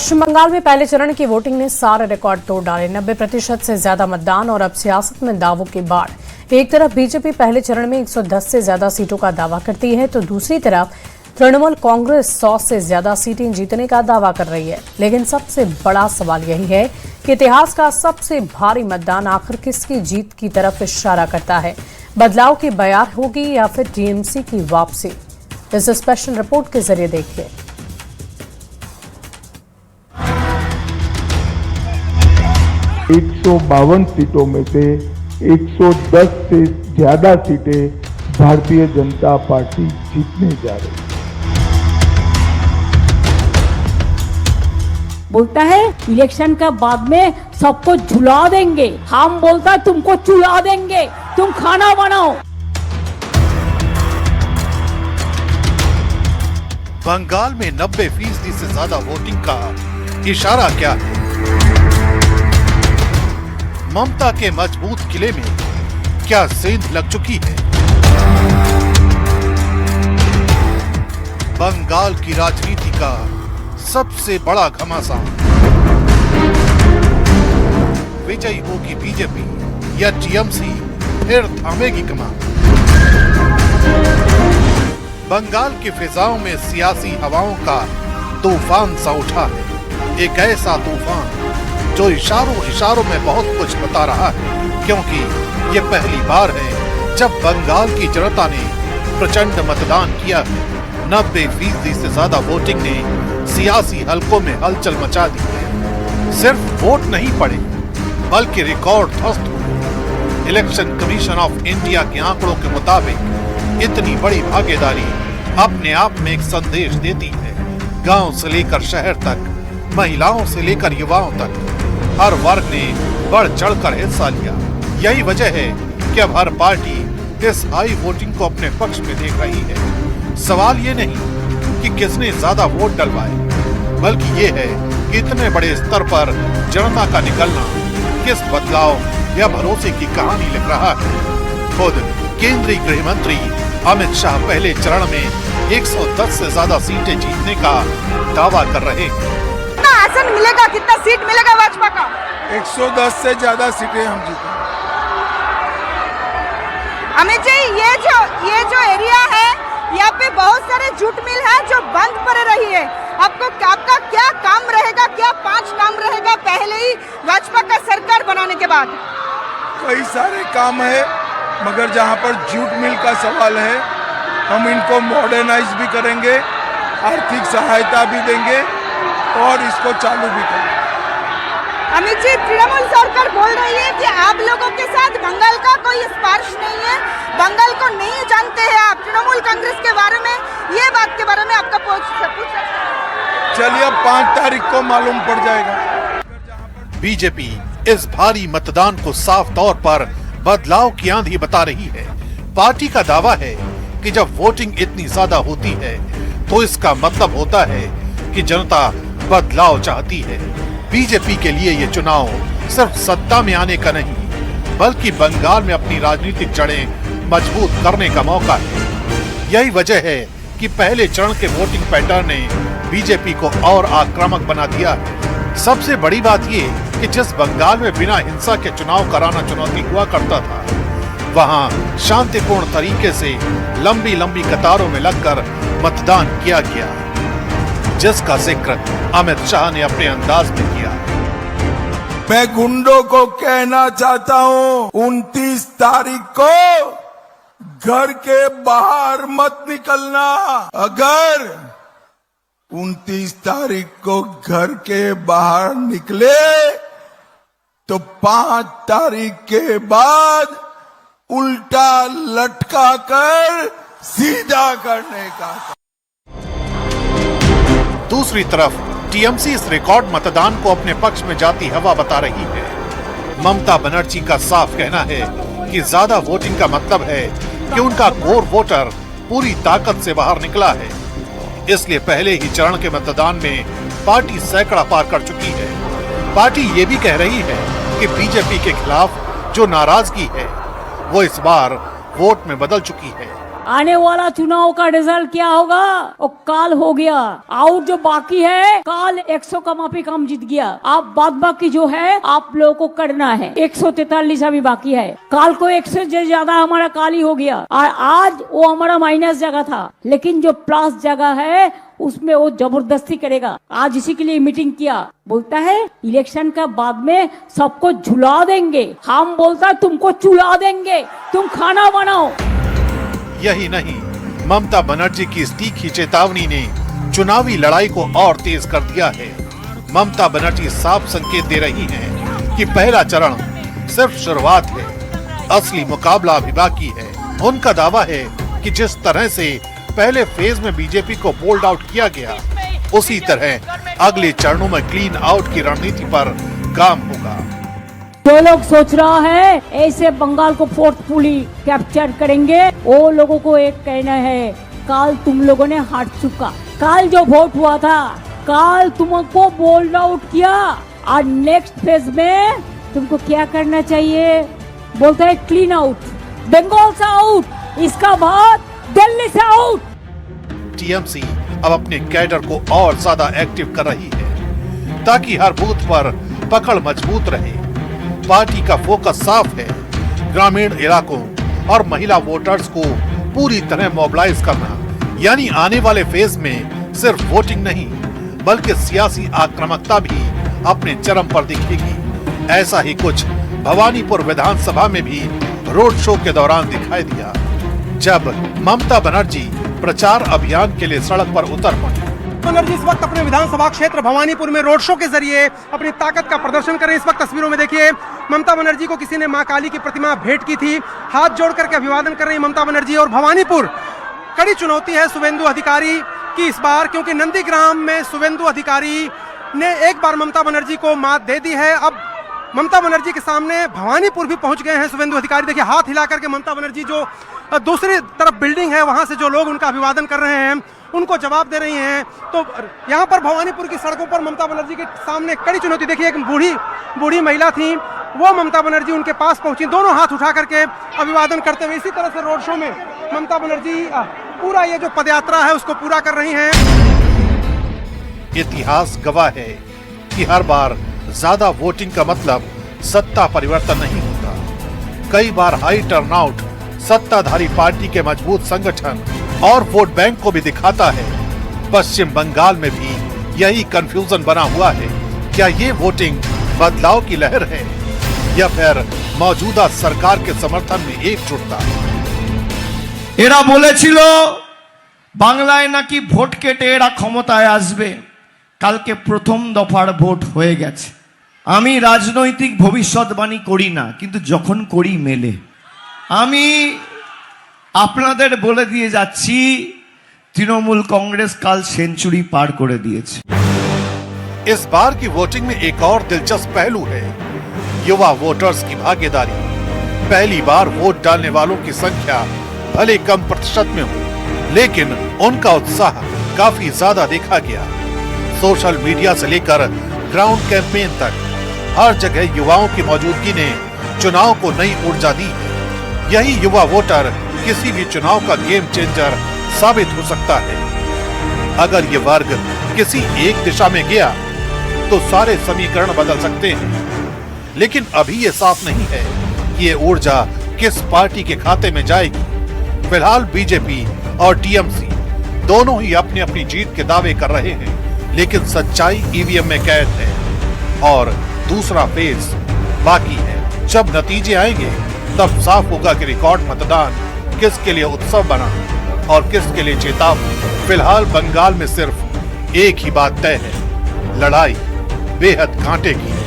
पश्चिम बंगाल में पहले चरण की वोटिंग ने सारे रिकॉर्ड तोड़ डाले। 90% से ज्यादा मतदान और अब सियासत में दावों की बाढ़। एक तरफ बीजेपी पहले चरण में 110 से ज्यादा सीटों का दावा करती है तो दूसरी तरफ तृणमूल कांग्रेस 100 से ज्यादा सीटें जीतने का दावा कर रही है। लेकिन सबसे बड़ा सवाल यही है कि इतिहास का सबसे भारी मतदान आखिर किसकी जीत की तरफ इशारा करता है। बदलाव की बयार होगी या फिर टीएमसी की वापसी? इस स्पेशल रिपोर्ट के जरिए देखिए। ₹152 सीटों में से 110 से ज्यादा सीटें भारतीय जनता पार्टी जीतने जा रही है। बोलता है इलेक्शन के बाद में सबको झुला देंगे, हम बोलता है तुमको चुला देंगे, तुम खाना बनाओ। बंगाल में 90% से ज्यादा वोटिंग का इशारा क्या है? ममता के मजबूत किले में क्या सेंध लग चुकी है? बंगाल की राजनीति का सबसे बड़ा घमासान, विजयी होगी बीजेपी या टीएमसी फिर थामेगी कमान? बंगाल की फिजाओं में सियासी हवाओं का तूफान सा उठा है। एक ऐसा तूफान जो इशारों में बहुत कुछ बता रहा है, क्योंकि ये पहली बार है जब बंगाल की जनता ने प्रचंड मतदान किया है। 90% से ज्यादा वोटिंग ने सियासी हलकों में हलचल मचा दी है। सिर्फ वोट नहीं पड़े बल्कि रिकॉर्ड ध्वस्त हुए। इलेक्शन कमीशन ऑफ इंडिया के आंकड़ों के मुताबिक इतनी बड़ी भागीदारी अपने आप में एक संदेश देती है। गांव से लेकर शहर तक, महिलाओं से लेकर युवाओं तक हर वर्ग ने बढ़ चढ़कर हिस्सा लिया। यही वजह है कि अब हर पार्टी इस हाई वोटिंग को अपने पक्ष में देख रही है। सवाल ये नहीं कि किसने ज्यादा वोट डलवाए, बल्कि ये है कि इतने बड़े स्तर पर जनता का निकलना किस बदलाव या भरोसे की कहानी लिख रहा है। खुद केंद्रीय गृह मंत्री अमित शाह पहले चरण में 110 से ज्यादा सीटें जीतने का दावा कर रहे हैं। कितना आसन मिलेगा, कितना सीट मिलेगा भाजपा का? 110 से ज्यादा सीटें हम जीतेंगे। अमित जी, ये जो एरिया है यहाँ पे बहुत सारे जूट मिल है जो बंद पड़ रही है। आपका क्या काम रहेगा, क्या 5 काम रहेगा पहले ही भाजपा का सरकार बनाने के बाद? कई सारे काम है, मगर जहाँ पर जूट मिल का सवाल है, हम इनको मॉडर्नाइज भी करेंगे, आर्थिक सहायता भी देंगे और इसको चालू भी करेंगे। अमित जी, तृणमूल सरकार बोल रही है कि आप लोगों के साथ बंगाल का कोई स्पर्श नहीं है, बंगाल को नहीं जानते हैं आप। तृणमूल कांग्रेस के बारे में, ये बात के बारे में आपका पूछ चलिए अब 5 तारीख को मालूम पड़ जाएगा। बीजेपी इस भारी मतदान को साफ तौर पर बदलाव की आंधी बता रही है। पार्टी का दावा है कि जब वोटिंग इतनी ज्यादा होती है तो इसका मतलब होता है कि जनता बदलाव चाहती है। बीजेपी के लिए ये चुनाव सिर्फ सत्ता में आने का नहीं, बल्कि बंगाल में अपनी राजनीतिक जड़ें मजबूत करने का मौका है। यही वजह है कि पहले चरण के वोटिंग पैटर्न ने बीजेपी को और आक्रामक बना दिया है। सबसे बड़ी बात ये कि जिस बंगाल में बिना हिंसा के चुनाव कराना चुनौती हुआ करता था, वहां शांतिपूर्ण तरीके से लंबी लंबी कतारों में लगकर मतदान किया गया, जिसका जिक्र अमित शाह ने अपने अंदाज में किया। मैं गुंडों को कहना चाहता हूं, 29 तारीख को घर के बाहर मत निकलना। अगर 29 तारीख को घर के बाहर निकले तो 5 तारीख के बाद उल्टा लटका कर सीधा करने का। दूसरी तरफ टीएमसी इस रिकॉर्ड मतदान को अपने पक्ष में जाती हवा बता रही है। ममता बनर्जी का साफ कहना है कि ज्यादा वोटिंग का मतलब है कि उनका कोर वोटर पूरी ताकत से बाहर निकला है। इसलिए पहले ही चरण के मतदान में पार्टी सैकड़ा पार कर चुकी है। पार्टी ये भी कह रही है कि बीजेपी के खिलाफ जो नाराजगी है वो इस बार वोट में बदल चुकी है। आने वाला चुनाव का रिजल्ट क्या होगा वो काल हो गया। आउट जो बाकी है काल 100 का माफी कम जीत गया। आप बाद बाकी जो है आप लोगों को करना है। 143 अभी बाकी है। काल को 100 से ज्यादा हमारा काल ही हो गया और आज वो हमारा माइनस जगह था, लेकिन जो प्लस जगह है उसमें वो जबरदस्ती करेगा। आज इसी के लिए मीटिंग किया। बोलता है इलेक्शन का बाद में सबको झुला देंगे। हम बोलता है तुमको चुला देंगे, तुम खाना बनाओ। यही नहीं, ममता बनर्जी की इस तीखी चेतावनी ने चुनावी लड़ाई को और तेज कर दिया है। ममता बनर्जी साफ संकेत दे रही हैं कि पहला चरण सिर्फ शुरुआत है, असली मुकाबला अभी बाकी है। उनका दावा है कि जिस तरह से पहले फेज में बीजेपी को बोल्ड आउट किया गया, उसी तरह अगले चरणों में क्लीन आउट की रणनीति पर काम होगा। जो लोग सोच रहा है ऐसे बंगाल को फोर्सफुली कैप्चर करेंगे, वो लोगों को एक कहना है काल तुम लोगों ने हार चुका। काल जो वोट हुआ था, काल तुमको बोल्ड आउट किया और नेक्स्ट फेज में तुमको क्या करना चाहिए? बोलता है क्लीन आउट, बंगाल से आउट, इसका बाद दिल्ली से आउट। टीएमसी अब अपने कैडर को और ज्यादा एक्टिव कर रही है ताकि हर बूथ पर पकड़ मजबूत रहे। पार्टी का फोकस साफ है, ग्रामीण इलाकों और महिला वोटर्स को पूरी तरह मोबिलाइज करना। यानी आने वाले फेज में सिर्फ वोटिंग नहीं बल्कि सियासी आक्रामकता भी अपने चरम पर दिखेगी। ऐसा ही कुछ भवानीपुर विधानसभा में भी रोड शो के दौरान दिखाई दिया, जब ममता बनर्जी प्रचार अभियान के लिए सड़क पर उतर पड़ी। बनर्जी इस वक्त अपने विधानसभा क्षेत्र भवानीपुर में रोड शो के जरिए अपनी ताकत का प्रदर्शन कर रहे हैं। इस वक्त तस्वीरों में देखिए ममता बनर्जी को किसी ने मां काली की प्रतिमा भेंट की थी, हाथ जोड़ करके अभिवादन कर रही ममता बनर्जी। और भवानीपुर कड़ी चुनौती है शुवेंदु अधिकारी की इस बार, क्योंकि नंदीग्राम में शुवेंदु अधिकारी ने एक बार ममता बनर्जी को मात दे दी है। अब ममता बनर्जी के सामने भवानीपुर भी पहुंच गए हैं शुवेंदु अधिकारी। देखिए हाथ हिला करके ममता बनर्जी जो दूसरी तरफ बिल्डिंग है वहां से जो लोग उनका अभिवादन कर रहे हैं उनको जवाब दे रही हैं। तो यहाँ पर भवानीपुर की सड़कों पर ममता बनर्जी के सामने कड़ी चुनौती। देखिए एक बूढ़ी महिला थी, वो ममता बनर्जी उनके पास पहुंची, दोनों हाथ उठा करके अभिवादन करते हुए। इसी तरह से रोड शो में ममता बनर्जी पूरा ये जो पदयात्रा है उसको पूरा कर रही हैं। इतिहास गवाह है कि हर बार ज्यादा वोटिंग का मतलब सत्ता परिवर्तन नहीं होता। कई बार हाई टर्नआउट सत्ताधारी पार्टी के मजबूत संगठन और वोट बैंक को भी दिखाता है। पश्चिम बंगाल में भी यही कंफ्यूजन बना हुआ है। क्या ये वोटिंग बदलाव की लहर है या फिर मौजूदा सरकार के समर्थन में एकजुटता? এরা বলেছিল বাংলায় নাকি ভোট কেটে এরা ক্ষমতায় আসবে। কালকে প্রথম দফার ভোট হয়ে গেছে। আমি রাজনৈতিক ভবিষ্যৎবাণী করি না, কিন্তু যখন করি মেলে। আমি আপনাদের বলে দিয়ে যাচ্ছি তৃণমূল কংগ্রেস কাল সেঞ্চুরি পার করে দিয়েছে। इस बार की वोटिंग में एक और दिलचस्प पहलू है युवा वोटर्स की भागीदारी। पहली बार वोट डालने वालों की संख्या भले कम प्रतिशत में हो, लेकिन उनका उत्साह काफी ज्यादा देखा गया। सोशल मीडिया से लेकर ग्राउंड कैंपेन तक हर जगह युवाओं की मौजूदगी ने चुनाव को नई ऊर्जा दी है। यही युवा वोटर किसी भी चुनाव का गेम चेंजर साबित हो सकता है। अगर ये वर्ग किसी एक दिशा में गया तो सारे समीकरण बदल सकते हैं, लेकिन अभी ये साफ नहीं है कि ये ऊर्जा किस पार्टी के खाते में जाएगी। फिलहाल बीजेपी और टीएमसी दोनों ही अपनी अपनी जीत के दावे कर रहे हैं, लेकिन सच्चाई ईवीएम में कैद है और दूसरा फेज बाकी है। जब नतीजे आएंगे तब साफ होगा कि रिकॉर्ड मतदान किसके लिए उत्सव बना और किसके लिए चेतावनी। फिलहाल बंगाल में सिर्फ एक ही बात तय है, लड़ाई बेहद कांटे की है।